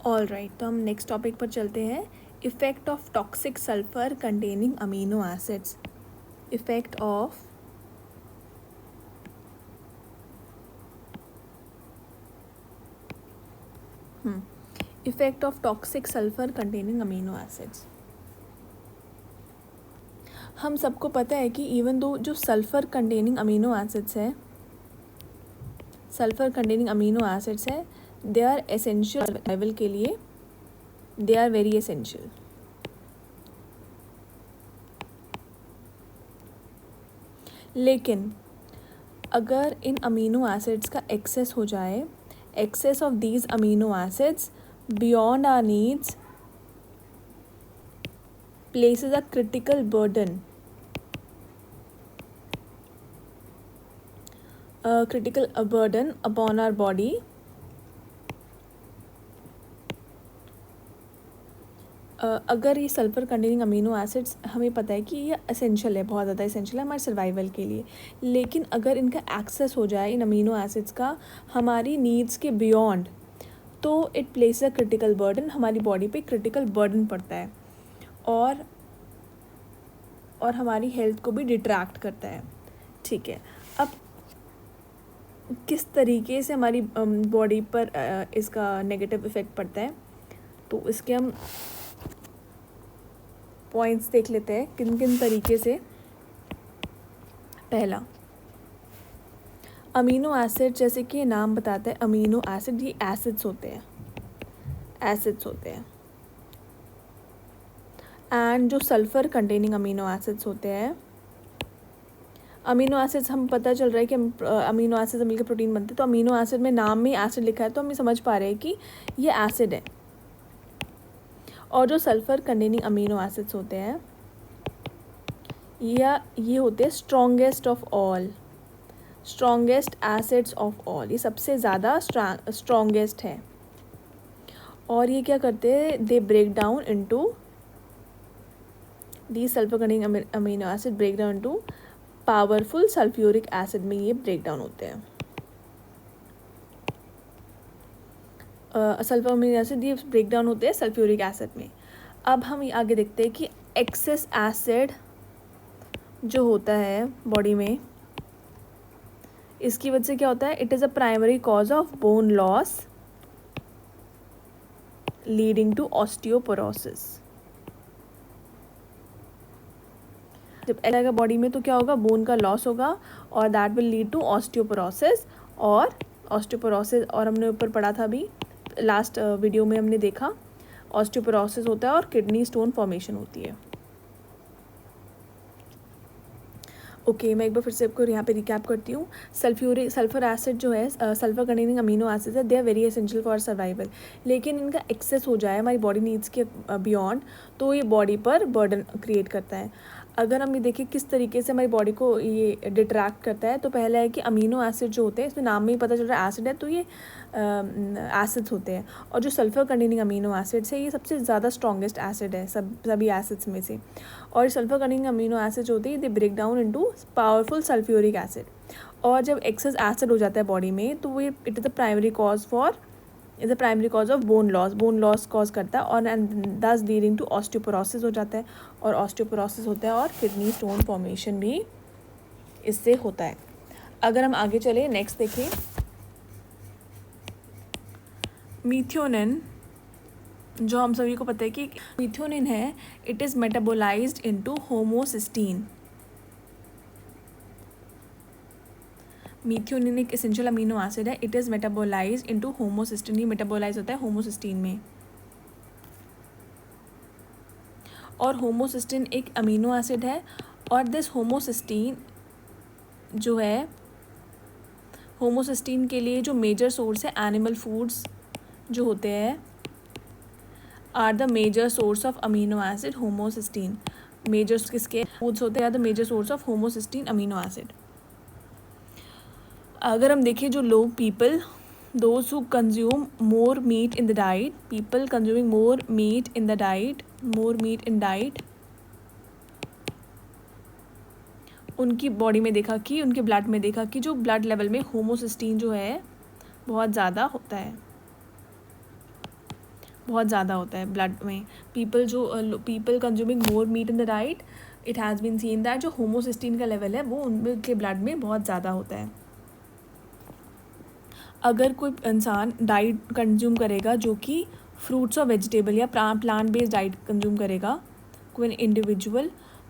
All right, तो हम next topic पर चलते हैं। Effect of toxic sulphur containing amino acids. Effect of effect of toxic sulphur containing amino acids. हम सबको पता है कि इवन दो जो सल्फ़र कंटेनिंग अमीनो एसिड्स है, दे आर एसेंशियल सर्वाइवल के लिए, दे आर वेरी एसेंशियल। लेकिन अगर इन अमीनो एसिड्स का एक्सेस हो जाए, excess of these amino acids beyond our needs places a critical burden upon our body, अगर ये सल्फ़र कंटेनिंग अमीनो एसिड्स हमें पता है कि ये एसेंशियल है, बहुत ज़्यादा एसेंशियल है हमारे सर्वाइवल के लिए, लेकिन अगर इनका एक्सेस हो जाए इन अमीनो एसिड्स का हमारी नीड्स के बियॉन्ड, तो it place a critical burden, हमारी बॉडी पे क्रिटिकल बर्डन पड़ता है और हमारी हेल्थ को भी डिट्रैक्ट करता है। ठीक है, अब किस तरीके से हमारी बॉडी पर इसका नेगेटिव इफ़ेक्ट पड़ता है, तो इसके हम पॉइंट्स देख लेते हैं किन किन तरीके से। पहला, अमीनो एसिड, जैसे कि नाम बताता है अमीनो एसिड, ये एसिड्स होते हैं एंड जो सल्फ़र कंटेनिंग अमीनो एसिड्स होते हैं, अमीनो एसिड्स हम पता चल रहा है कि अमीनो एसिड से मिलकर प्रोटीन बनते हैं, तो अमीनो एसिड में नाम में एसिड लिखा है तो हम ये समझ पा रहे हैं कि ये एसिड है। और जो सल्फ़र कंटेनिंग अमीनो एसिड्स होते हैं ये होते हैं स्ट्रॉन्गेस्ट एसिड्स ऑफ ऑल, ये सबसे ज़्यादा स्ट्रॉन्गेस्ट है। और ये क्या करते हैं, they break down into the sulphur containing amino acid break down into powerful sulphuric acid में ये ब्रेक डाउन होते हैं। सल्फर अमीनो एसिड ये ब्रेक डाउन होते हैं सल्फ्यूरिक एसिड में। अब हम आगे देखते हैं कि एक्सेस एसिड जो होता है बॉडी में, इसकी वजह से क्या होता है, it is a primary cause of bone loss leading to osteoporosis. जब आएगा बॉडी में तो क्या होगा, बोन का लॉस होगा और that will lead to osteoporosis. और हमने ऊपर पढ़ा था अभी लास्ट वीडियो में हमने देखा, ऑस्टियोपोरोसिस होता है और किडनी स्टोन फॉर्मेशन होती है। ओके, मैं एक बार फिर से आपको यहाँ पे रिकैप करती हूँ। सल्फर एसिड जो है, सल्फर कंटेनिंग अमीनो एसिड है, they are very essential for survival. लेकिन इनका एक्सेस हो जाए हमारी बॉडी नीड्स के बियॉन्ड, तो ये बॉडी पर बर्डन क्रिएट करता है। अगर हम ये देखें किस तरीके से हमारी बॉडी को ये डिट्रैक्ट करता है, तो पहला है कि अमीनो एसिड जो होते हैं, इसमें नाम में ही पता चल रहा है एसिड है, तो ये एसिड्स होते हैं। और जो सल्फ़र कंटेनिंग अमीनो एसिड्स है, ये सबसे ज़्यादा स्ट्रॉन्गेस्ट एसिड है सभी एसिड्स में से। और सल्फ़र कंटेनिंग अमीनो एसिड जो होते हैं, they break down into powerful sulphuric acid. और जब एक्सेस एसिड हो जाता है बॉडी में, तो ये it is the primary cause of bone loss cause करता है, और दस लीडिंग टू ऑस्टियोपोरोसिस हो जाता है, और ऑस्टियोपोरोसिस होता है और किडनी स्टोन फॉर्मेशन भी इससे होता है। अगर हम आगे चले, नेक्स्ट देखें, मीथियोनिन, जो हम सभी को पता है कि मीथियोनिन है, it is metabolised into homocysteine. मीथियोनिन एक एसेंशियल अमीनो एसिड है, it is metabolised into homocysteine, ये मेटाबोलाइज होता है होमोसिस्टीन में। और होमोसिस्टीन एक अमीनो एसिड है, और दिस होमोसिस्टीन जो है, होमोसिस्टीन के लिए जो मेजर सोर्स है, एनिमल फूड्स जो होते हैं are the major source of amino acid homocysteine. Major किसके फूड्स होते हैं, are the major source of homocysteine amino acid. अगर हम देखें जो लोग those who consume more meat in the diet, people consuming more meat in diet, उनकी body में देखा कि, उनके ब्लड में देखा कि जो ब्लड लेवल में होमोसिस्टीन जो है बहुत ज़्यादा होता है। बहुत ज़्यादा होता है ब्लड में। People consuming more meat in the diet, it has been seen that जो होमोसिस्टीन का लेवल है वो उनके ब्लड में बहुत ज़्यादा होता है। अगर कोई इंसान डाइट कंज्यूम करेगा जो कि फ्रूट्स और वेजिटेबल या प्लांट बेस्ड डाइट कंज्यूम करेगा कोई इंडिविजुअल,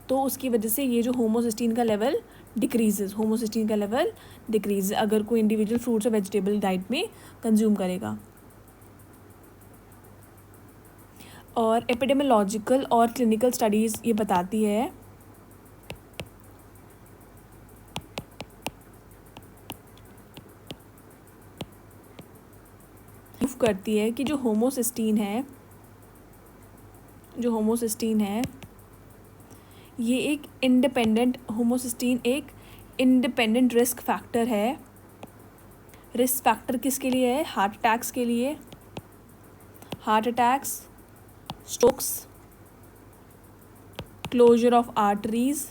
तो उसकी वजह से ये जो होमोसिस्टीन का लेवल डिक्रीजेज, अगर कोई इंडिविजुअल फ्रूट्स और वेजिटेबल डाइट में कंज्यूम करेगा। और एपिडेमियोलॉजिकल और क्लिनिकल स्टडीज़ ये बताती है प्रूफ करती है कि जो होमोसिस्टीन है ये एक इंडिपेंडेंट रिस्क फैक्टर है। रिस्क फैक्टर किसके लिए है? Heart attacks, strokes, closure of arteries,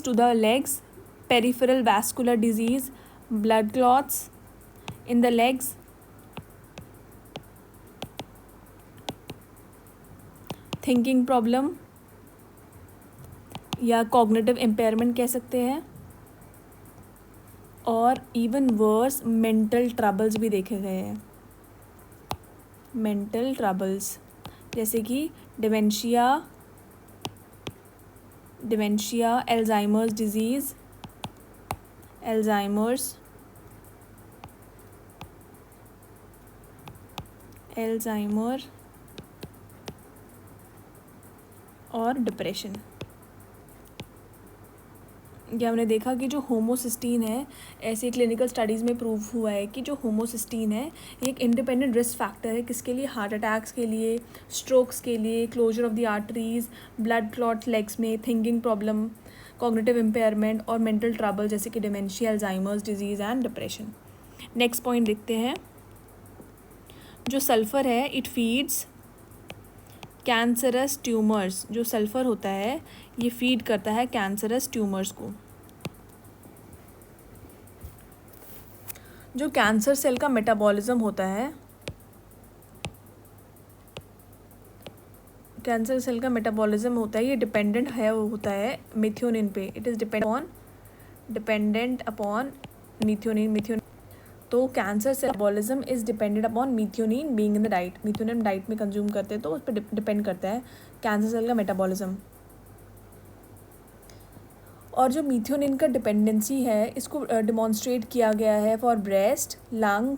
to the legs, peripheral vascular disease, blood clots in the legs, thinking problem या कॉग्निटिव इम्पेयरमेंट कह सकते हैं, और इवन वर्स मेंटल ट्रबल्स भी देखे गए हैं। मेंटल ट्रबल्स जैसे कि डिमेंशिया, एल्जाइमर्स डिजीज़, एल्जाइमर और डिप्रेशन। क्या हमने देखा कि जो होमोसिस्टीन है, ऐसे क्लिनिकल स्टडीज़ में प्रूव हुआ है कि जो होमोसिस्टीन है ये एक इंडिपेंडेंट रिस्क फैक्टर है। किसके लिए? हार्ट अटैक्स के लिए, स्ट्रोक्स के लिए, closure of the arteries, blood clot legs में, थिंकिंग प्रॉब्लम, कॉग्निटिव इम्पेयरमेंट और मेंटल ट्रबल जैसे कि dementia, Alzheimer's disease and depression. Next point देखते हैं। जो सल्फ़र है इट फीड्स कैंसरस ट्यूमर्स। जो सल्फ़र होता है ये फीड करता है कैंसरस ट्यूमर्स को। जो कैंसर सेल का मेटाबॉलिज्म होता है, ये डिपेंडेंट होता है मिथ्योनिन पे। It is dependent upon methionine. तो cancer cell metabolism is dependent upon methionine being in the diet. Methionine diet में कंज्यूम करते हैं तो उस पर डिपेंड करता है कैंसर सेल का मेटाबॉलिज्म। और जो मिथ्योनिन का डिपेंडेंसी है इसको डिमॉन्स्ट्रेट किया गया है for breast, lung,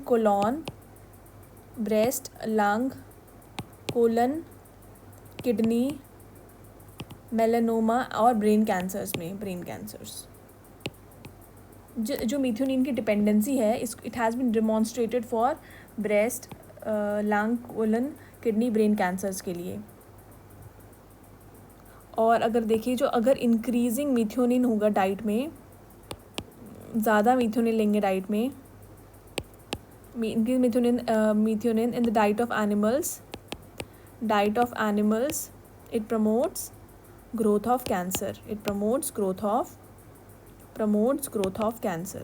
colon, kidney, melanoma और ब्रेन कैंसर्स। जो मिथ्योनिन की डिपेंडेंसी है it has been demonstrated for breast, lung, colon, kidney, brain cancers के लिए। और अगर देखिए जो अगर इंक्रीजिंग मिथ्योनिन होगा डाइट में, ज़्यादा मिथ्योनिन लेंगे डाइट में, methionine in the diet of animals, it promotes growth of cancer.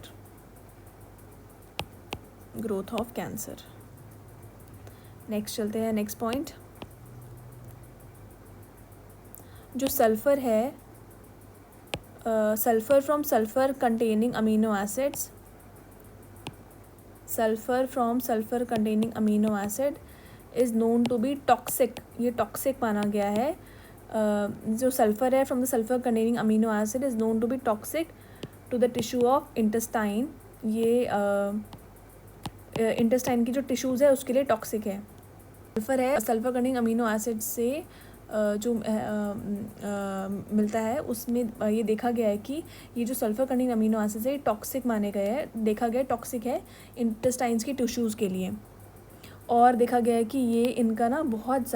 growth of cancer. Next चलते हैं नेक्स्ट पॉइंट। जो सल्फ़र है, sulphur from sulphur containing amino acid is known to be toxic. ये toxic माना गया है। जो सल्फ़र है from the sulphur containing amino acid is known to be toxic to the tissue of intestine. ये intestine की जो टिश्यूज़ है उसके लिए टॉक्सिक है। सल्फ़र कंटेनिंग अमीनो एसिड से जो मिलता है उसमें ये देखा गया है कि ये जो सल्फ़र कंटेनिंग अमीनो एसिड है टॉक्सिक माने गए हैं, देखा गया टॉक्सिक है इंटेस्टाइन्स की टिश्यूज़ के लिए। और देखा गया है कि ये इनका ना बहुत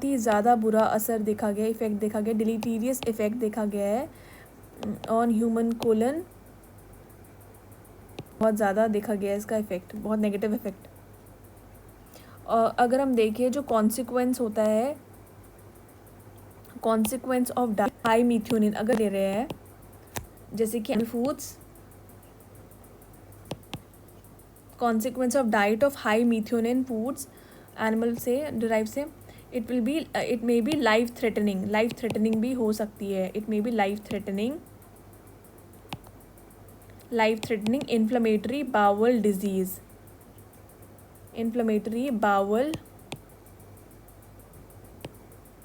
ही ज़्यादा बुरा असर देखा गया, इफ़ेक्ट देखा गया, डिलीटीरियस इफ़ेक्ट देखा गया है ऑन ह्यूमन कोलन। बहुत ज़्यादा देखा गया है इसका इफ़ेक्ट, बहुत नेगेटिव इफ़ेक्ट। अगर हम देखें जो कॉन्सिक्वेंस होता है कॉन्सिक्वेंस ऑफ हाई मीथियोनिन अगर ले रहे हैं, जैसे कि foods, consequence of diet of high मीथियोनिन foods animal से डिराइव से, it will be, it may be life threatening भी हो सकती है। It may be life threatening inflammatory bowel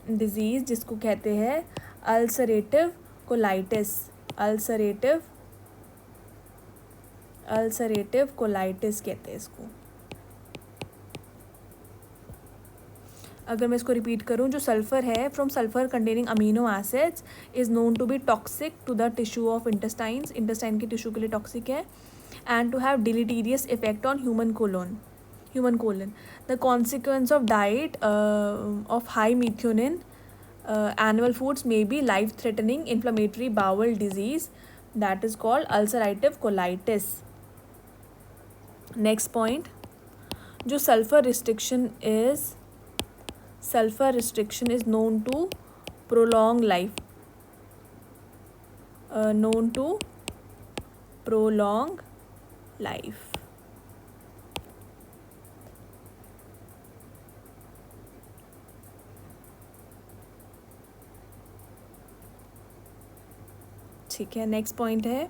disease, जिसको कहते हैं अल्सरेटिव कोलाइटिस कहते हैं इसको। अगर मैं इसको रिपीट करूं, जो सल्फ़र है from sulphur containing amino acids is known to be toxic to the tissue of intestine के टिश्यू के लिए टॉक्सिक है, and to have deleterious effect on human colon. The consequence of diet of high methionine animal foods may be life threatening inflammatory bowel disease that is called ulcerative colitis. Next point, जो sulfur restriction is known to prolong life, ठीक है। Next point है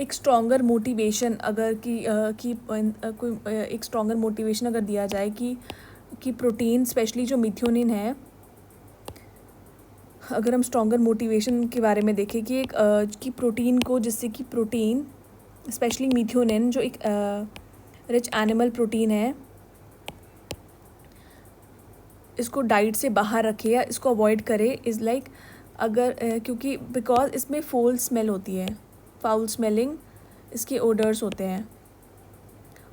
एक stronger motivation अगर एक stronger motivation अगर दिया जाए कि प्रोटीन स्पेशली जो मिथ्योनिन है, अगर हम स्ट्रॉन्गर मोटिवेशन के बारे में देखें कि कि प्रोटीन को, जिससे कि प्रोटीन स्पेशली मिथ्योनिन जो एक रिच एनिमल प्रोटीन है, इसको डाइट से बाहर रखे या इसको अवॉइड करे, इज़ लाइक अगर क्योंकि बिकॉज इसमें फाउल स्मेलिंग इसके ओडर्स होते हैं,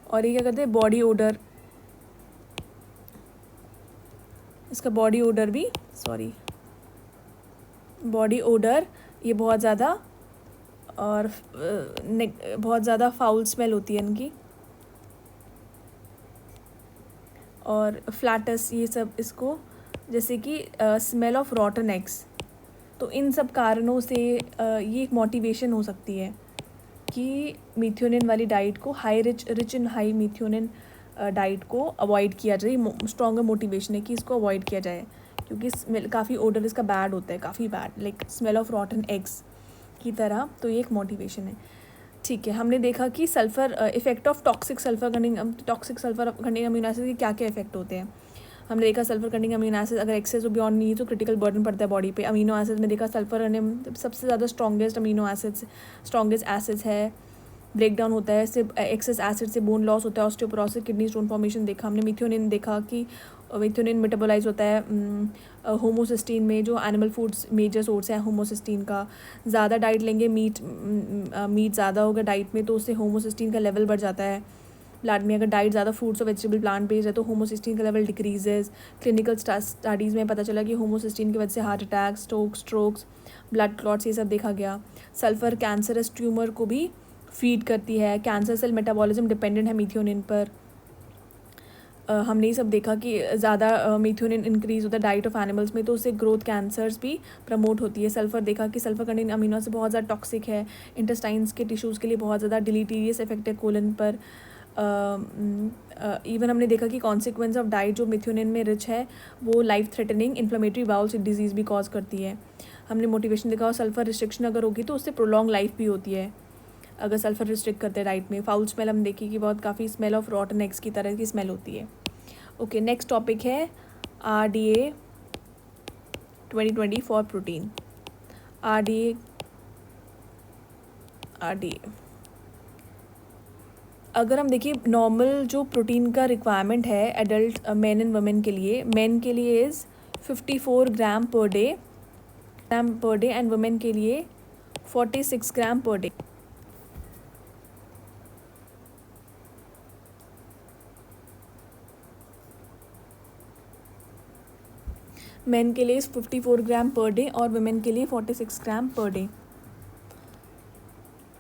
और ये क्या करते हैं, बॉडी ओडर ये बहुत ज़्यादा, और बहुत ज़्यादा फाउल स्मेल होती है इनकी, और फ्लैटस ये सब इसको, जैसे कि स्मेल ऑफ रॉटन एग्स। तो इन सब कारणों से ये एक मोटिवेशन हो सकती है कि मिथ्योनिन वाली डाइट को, rich in high methionine diet को अवॉइड किया जाए। स्ट्रॉन्गर मोटिवेशन है कि इसको अवॉइड किया जाए, क्योंकि स्मेल काफ़ी ओडर इसका बैड होता है, काफ़ी bad, like smell of रॉटन eggs की तरह। तो ये एक मोटिवेशन है, ठीक है। हमने देखा कि sulphur effect of toxic sulphur containing amino acid के क्या क्या इफेक्ट होते हैं। हमने देखा सल्फ़र कंटेनिंग अमीनो एसिड अगर एक्सेस हो बियॉन्ड नहीं तो क्रिटिकल बर्डन पड़ता है बॉडी पे। अमीनो एसिड में देखा सल्फ़र सबसे ज़्यादा स्ट्रॉन्गेस्ट एसिड्स है, ब्रेक डाउन होता है इससे, एक्सेस एसिड से बोन लॉस होता है, ऑस्टियोपोरोसिस, किडनी स्टोन फॉर्मेशन देखा हमने। मिथ्योनिन देखा कि मिथ्योनिन मेटाबोलाइज होता है होमोसिस्टीन में, जो एनिमल फूड्स मेजर सोर्स है होमोसिस्टीन का। ज़्यादा डाइट लेंगे, मीट ज़्यादा होगा डाइट में तो उससे होमोसिस्टीन का लेवल बढ़ जाता है ब्लड में। अगर डाइट ज़्यादा फ्रूट्स और वेजिटेबल प्लांट बेस्ड है तो होमोसिस्टीन का लेवल डिक्रीजेज। क्लिनिकल स्टडीज़ में पता चला कि होमोसिस्टीन की वजह से heart attack, strokes, blood clots ये सब देखा गया। सल्फ़र कैंसरस ट्यूमर को भी फीड करती है, कैंसर सेल मेटाबॉलिज्म डिपेंडेंट है मिथ्योनिन पर। हमने ये सब देखा कि ज़्यादा मिथ्योनिन इंक्रीज होता है डाइट ऑफ एनिमल्स में तो उससे ग्रोथ कैंसर्स भी प्रमोट होती है। सल्फ़र देखा कि सल्फ़र कंटेनिंग अमीनो से बहुत ज़्यादा टॉक्सिक है, इंटेस्टाइन्स के टिश्यूज़ के लिए बहुत ज़्यादा डिलीटीरियस इफेक्ट है कोलन पर। इवन हमने देखा कि कॉन्सिक्वेंस ऑफ डाइट जो मिथ्योनिन में रिच है वो life threatening inflammatory bowel disease भी कॉज करती है। हमने मोटिवेशन देखा, और सल्फ़र रिस्ट्रिक्शन अगर होगी तो उससे प्रोलॉन्ग लाइफ भी होती है अगर सल्फ़र रिस्ट्रिक्ट करते हैं डाइट में। फाउल स्मेल हम देखी कि बहुत काफ़ी स्मेल ऑफ रॉटन एग्स की तरह की स्मेल होती है। ओके, नेक्स्ट टॉपिक है RDA 2020 फॉर प्रोटीन। RDA अगर हम देखिए नॉर्मल जो प्रोटीन का रिक्वायरमेंट है एडल्ट मेन एंड वुमेन के लिए, मेन के लिए is 54 gram per day and women के लिए 46 ग्राम पर डे। मेन के लिए 54 ग्राम पर डे और वुमेन के लिए 46 ग्राम पर डे।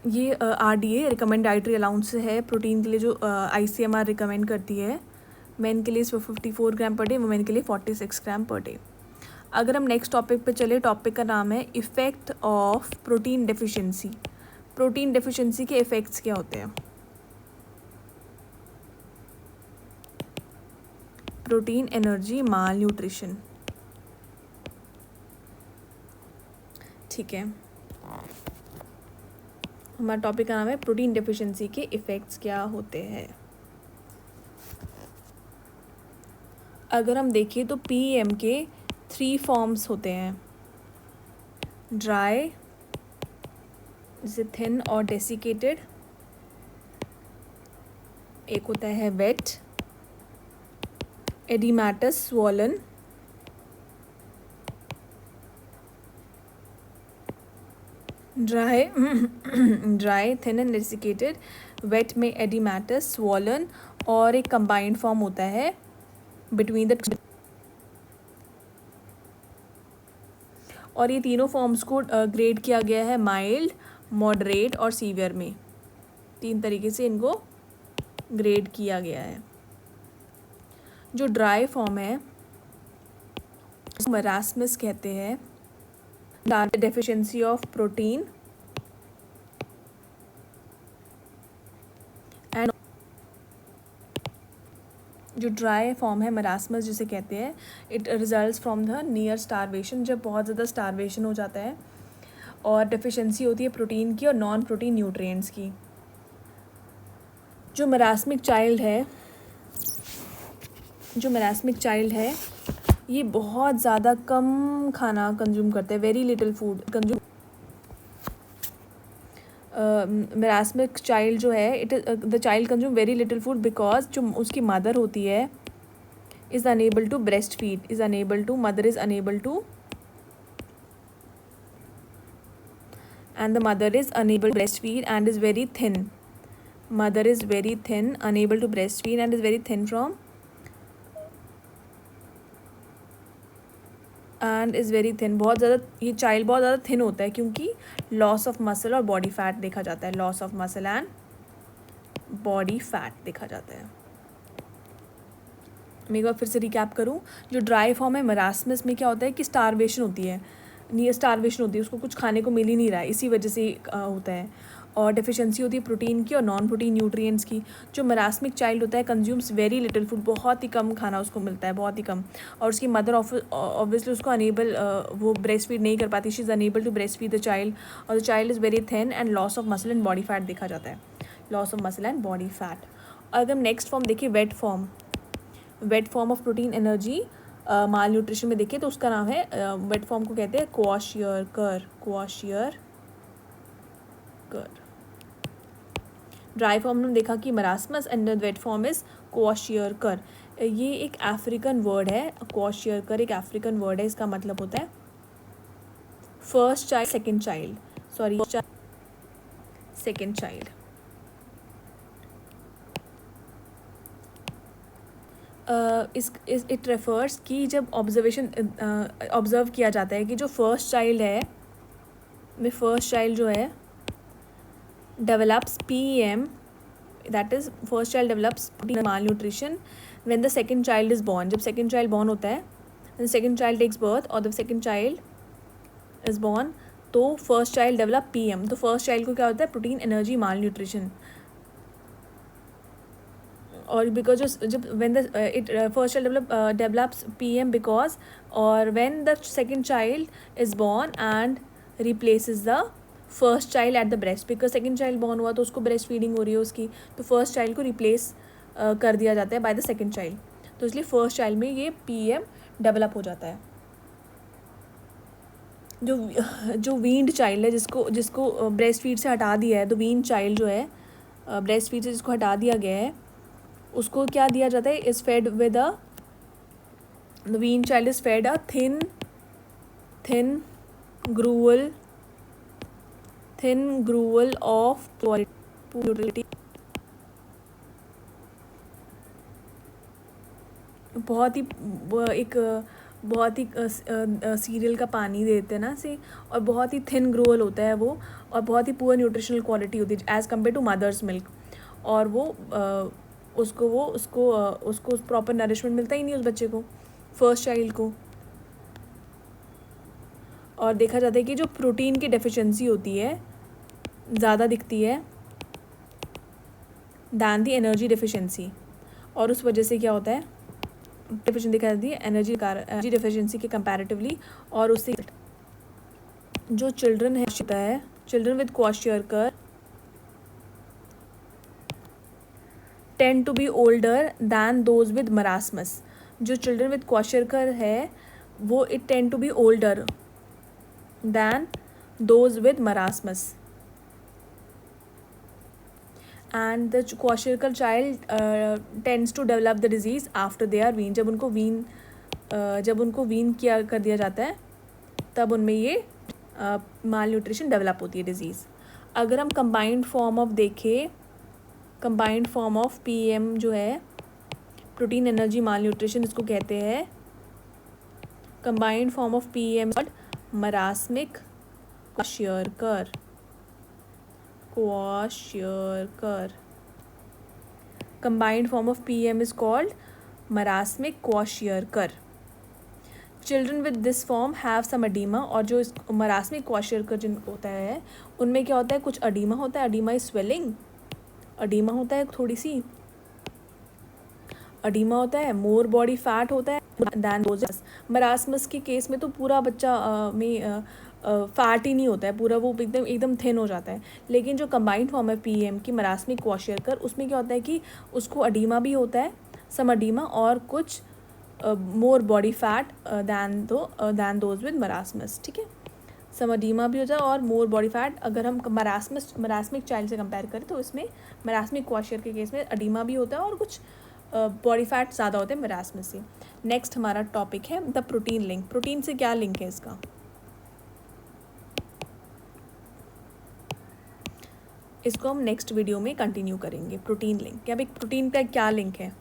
ये RDA रिकमेंड डाइटरी अलाउंस है प्रोटीन के लिए जो ICMR रिकमेंड करती है मेन के लिए 54 ग्राम पर डे, वुमेन के लिए 46 ग्राम पर डे। अगर हम नेक्स्ट टॉपिक पे चले, टॉपिक का नाम है effect of protein deficiency. Protein deficiency के इफ़ेक्ट्स क्या होते हैं? प्रोटीन एनर्जी माल न्यूट्रिशन, ठीक है। हमारा टॉपिक का नाम है प्रोटीन डेफिशिएंसी के इफ़ेक्ट्स क्या होते हैं। अगर हम देखें तो पीएम के 3 फॉर्म्स होते हैं, ड्राई, जैसे थिन और डेसिकेटेड, एक होता है wet, oedematous swollen, dry thin and desiccated, wet में एडिमाटस स्वॉलन, और एक कंबाइंड फॉर्म होता है बिटवीन द, और ये तीनों फॉर्म्स को ग्रेड किया गया है माइल्ड, मॉडरेट और सीवियर में। 3 तरीके से इनको ग्रेड किया गया है। जो ड्राई फॉर्म है मरास्मस कहते हैं, डेफिशिएंसी ऑफ प्रोटीन एंड, जो ड्राई फॉर्म है मरास्मस जिसे कहते हैं, it results from the near starvation, जब बहुत ज़्यादा स्टारवेशन हो जाता है और डेफिशिएंसी होती है प्रोटीन की और नॉन प्रोटीन न्यूट्रिएंट्स की। जो मरास्मिक चाइल्ड है ये बहुत ज़्यादा कम खाना कंज्यूम करते हैं, very little food consume. Marasmic child जो है, the child consume very little food because जो उसकी मदर होती है is unable to breast feed, mother is unable to breast feed and is very thin, mother is very thin, unable to breast feed and is very thin from and is very thin, बहुत ज़्यादा, ये child बहुत ज़्यादा thin होता है क्योंकि loss of muscle और body fat देखा जाता है, loss of muscle and body fat देखा जाता है। मैं एक बार फिर से रिकैप करूँ, जो ड्राई फॉर्म है मरास्मस में क्या होता है कि स्टारवेशन होती है, उसको कुछ खाने को मिल ही नहीं रहा है, इसी वजह से होता है, और डेफिशिएंसी होती है प्रोटीन की और नॉन प्रोटीन न्यूट्रिएंट्स की। जो मरास्मिक चाइल्ड होता है कंज्यूम्स वेरी लिटिल फूड, बहुत ही कम खाना उसको मिलता है, बहुत ही कम, और उसकी मदर ऑब्वियसली उसको अनेबल, वो ब्रेस्ट फीड नहीं कर पाती, she is unable to breast feed the child, और the child is very thin and loss of muscle and body fat देखा जाता है, loss of muscle and body fat. अगर हम नेक्स्ट फॉर्म देखिए wet form of protein energy malnutrition में देखें तो उसका नाम है, वेट फॉर्म को कहते हैं क्वाशियर कर। ड्राई फॉर्म में देखा कि marasmus and wet form is kwashiorkor. ये एक अफ्रीकन वर्ड है, क्वाशियर कर एक अफ्रीकन वर्ड है, इसका मतलब होता है first child second child. It refers कि जब ऑब्जर्व किया जाता है कि जो फर्स्ट चाइल्ड जो है develops PEM, that is first child develops malnutrition when the second child is born, जब second child born होता है, when second child takes birth और the second child is born, तो first child develop PM, तो first child को क्या होता है प्रोटीन एनर्जी माल न्यूट्रिशन, और बिकॉज जब when the first child develops PM because, और when the second child is born and replaces the first child at the breast, because second child born हुआ तो उसको ब्रेस्ट फीडिंग हो रही है उसकी, तो फर्स्ट चाइल्ड को रिप्लेस कर दिया जाता है बाय द सेकेंड चाइल्ड, तो इसलिए फर्स्ट चाइल्ड में ये PM डेवलप हो जाता है। जो वीन्ड चाइल्ड है जिसको ब्रेस्ट फीड से हटा दिया है, तो वीन्ड चाइल्ड जो है ब्रेस्ट फीड से जिसको हटा दिया गया है उसको क्या दिया जाता है, is fed with the weaned child is fed a thin gruel of purity, बहुत ही सीरियल का पानी देते हैं ना से, और बहुत ही थिन ग्रूअल होता है वो, और बहुत ही पुअर न्यूट्रिशनल क्वालिटी होती है as compare to mother's milk, और वो उसको प्रॉपर नरिशमेंट मिलता ही नहीं उस बच्चे को, फर्स्ट चाइल्ड को। और देखा जाता है कि जो प्रोटीन की डेफिशिएंसी होती है ज़्यादा दिखती है दैन दी एनर्जी डेफिशिएंसी, और उस वजह से क्या होता है, डेफिशिएंसी दिखा जाती है एनर्जी डेफिशिएंसी के कंपैरेटिवली। और उससे जो चिल्ड्रन है children with kwashiorkor tend to be older than those with marasmus. जो चिल्ड्रन विद क्वाशियरकर है वो it tend to be older than those with marasmus. And the kwashiorkor child tends to develop the disease after they are wean. जब उनको Wien किया कर दिया जाता है तब उनमें ये माल न्यूट्रिशन डेवलप होती है डिजीज़। अगर हम कंबाइंड फॉर्म ऑफ देखें, कंबाइंड फॉर्म ऑफ PM जो है प्रोटीन एनर्जी माल न्यूट्रिशन, इसको कहते हैं combined form of PM मरासमिक क्वाशियरकर। Combined form of PM is called marasmic kwashiorkor. Children with this form have some edema। और जो इस marasmic kwashiorkor जिन होता है उनमें क्या होता है, कुछ edema होता है, edema is swelling, edema होता है थोड़ी सी, edema होता है, more body fat होता है than those। मरासमस के केस में तो पूरा बच्चा में फैट ही नहीं होता है, पूरा वो एकदम थिन हो जाता है। लेकिन जो कंबाइंड फॉर्म है PM की मरासमिक क्वाशियरकर, उसमें क्या होता है कि उसको अडीमा भी होता है, सम अडीमा, और कुछ more body fat than those with marasmus. ठीक है, सम अडीमा भी हो जाए और मोर बॉडी फैट। अगर हम मरासमिक चाइल्ड से कंपेयर करें तो इसमें मरासमिक क्वाशियर के केस में अडीमा भी होता है और कुछ बॉडी फैट ज़्यादा होते हैं मरासमस से। नेक्स्ट हमारा टॉपिक है द प्रोटीन लिंक। प्रोटीन से क्या लिंक है इसका, इसको हम नेक्स्ट वीडियो में कंटिन्यू करेंगे। प्रोटीन लिंक, क्या भाई प्रोटीन का क्या लिंक है।